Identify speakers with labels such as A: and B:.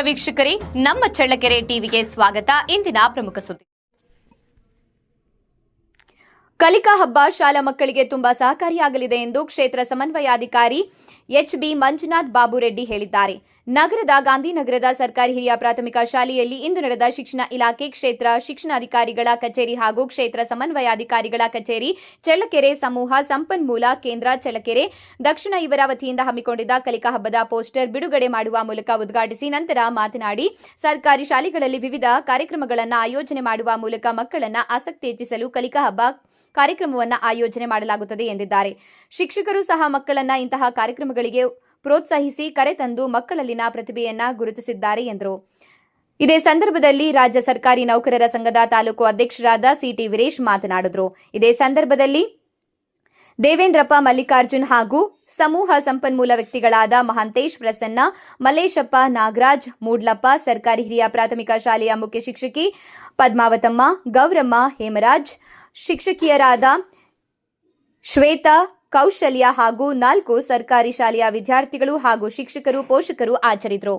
A: ವೀಕ್ಷಕರೇ, ನಮ್ಮ ಚಳ್ಳಕೆರೆ ಟಿವಿಗೆ ಸ್ವಾಗತ. ಇಂದಿನ ಪ್ರಮುಖ ಸುದ್ದಿ. ಕಲಿಕಾ ಹಬ್ಬ ಶಾಲಾ ಮಕ್ಕಳಿಗೆ ತುಂಬಾ ಸಹಕಾರಿಯಾಗಲಿದೆ ಎಂದು ಕ್ಷೇತ್ರ ಸಮನ್ವಯಾಧಿಕಾರಿ ಎಚ್.ಬಿ. ಮಂಜುನಾಥ್ ಬಾಬು ರೆಡ್ಡಿ ಹೇಳಿದ್ದಾರೆ. ನಗರದ ಗಾಂಧಿನಗರದ ಸರ್ಕಾರಿ ಹಿರಿಯ ಪ್ರಾಥಮಿಕ ಶಾಲೆಯಲ್ಲಿ ಇಂದು ನಡೆದ ಶಿಕ್ಷಣ ಇಲಾಖೆ, ಕ್ಷೇತ್ರ ಶಿಕ್ಷಣಾಧಿಕಾರಿಗಳ ಕಚೇರಿ ಹಾಗೂ ಕ್ಷೇತ್ರ ಸಮನ್ವಯಾಧಿಕಾರಿಗಳ ಕಚೇರಿ, ಚಳ್ಳಕೆರೆ ಸಮೂಹ ಸಂಪನ್ಮೂಲ ಕೇಂದ್ರ ಚಳ್ಳಕೆರೆ ದಕ್ಷಿಣ ಇವರ ವತಿಯಿಂದ ಹಮ್ಮಿಕೊಂಡಿದ್ದ ಕಲಿಕಾ ಹಬ್ಬದ ಪೋಸ್ಟರ್ ಬಿಡುಗಡೆ ಮಾಡುವ ಮೂಲಕ ಉದ್ಘಾಟಿಸಿ ನಂತರ ಮಾತನಾಡಿ, ಸರ್ಕಾರಿ ಶಾಲೆಗಳಲ್ಲಿ ವಿವಿಧ ಕಾರ್ಯಕ್ರಮಗಳನ್ನು ಆಯೋಜನೆ ಮಾಡುವ ಮೂಲಕ ಮಕ್ಕಳನ್ನು ಆಸಕ್ತಿ ಹೆಚ್ಚಿಸಲು ಕಲಿಕಾ ಹಬ್ಬ ಕಾರ್ಯಕ್ರಮವನ್ನು ಆಯೋಜನೆ ಮಾಡಲಾಗುತ್ತದೆ ಎಂದಿದ್ದಾರೆ. ಶಿಕ್ಷಕರು ಸಹ ಮಕ್ಕಳನ್ನ ಇಂತಹ ಕಾರ್ಯಕ್ರಮಗಳಿಗೆ ಪ್ರೋತ್ಸಾಹಿಸಿ ಕರೆತಂದು ಮಕ್ಕಳಲ್ಲಿನ ಪ್ರತಿಭೆಯನ್ನ ಗುರುತಿಸಿದ್ದಾರೆ ಎಂದರು. ಇದೇ ಸಂದರ್ಭದಲ್ಲಿ ರಾಜ್ಯ ಸರ್ಕಾರಿ ನೌಕರರ ಸಂಘದ ತಾಲೂಕು ಅಧ್ಯಕ್ಷರಾದ ಸಿಟಿ ವೀರೇಶ್ ಮಾತನಾಡಿದರು. ಇದೇ ಸಂದರ್ಭದಲ್ಲಿ ದೇವೇಂದ್ರಪ್ಪ, ಮಲ್ಲಿಕಾರ್ಜುನ್ ಹಾಗೂ ಸಮೂಹ ಸಂಪನ್ಮೂಲ ವ್ಯಕ್ತಿಗಳಾದ ಮಹಾಂತೇಶ್, ಪ್ರಸನ್ನ, ಮಲ್ಲೇಶಪ್ಪ, ನಾಗರಾಜ್, ಮೂಡ್ಲಪ್ಪ, ಸರ್ಕಾರಿ ಹಿರಿಯ ಪ್ರಾಥಮಿಕ ಶಾಲೆಯ ಮುಖ್ಯ ಶಿಕ್ಷಕಿ ಪದ್ಮಾವತಮ್ಮ, ಗೌರಮ್ಮ, ಹೇಮರಾಜ್, ಶಿಕ್ಷಕಿಯರಾದ ಶ್ವೇತಾ, ಕೌಶಲ್ಯ ಹಾಗೂ 4 ಸರ್ಕಾರಿ ಶಾಲೆಯ ವಿದ್ಯಾರ್ಥಿಗಳು ಹಾಗೂ ಶಿಕ್ಷಕರು, ಪೋಷಕರು ಹಾಜರಿದ್ದರು.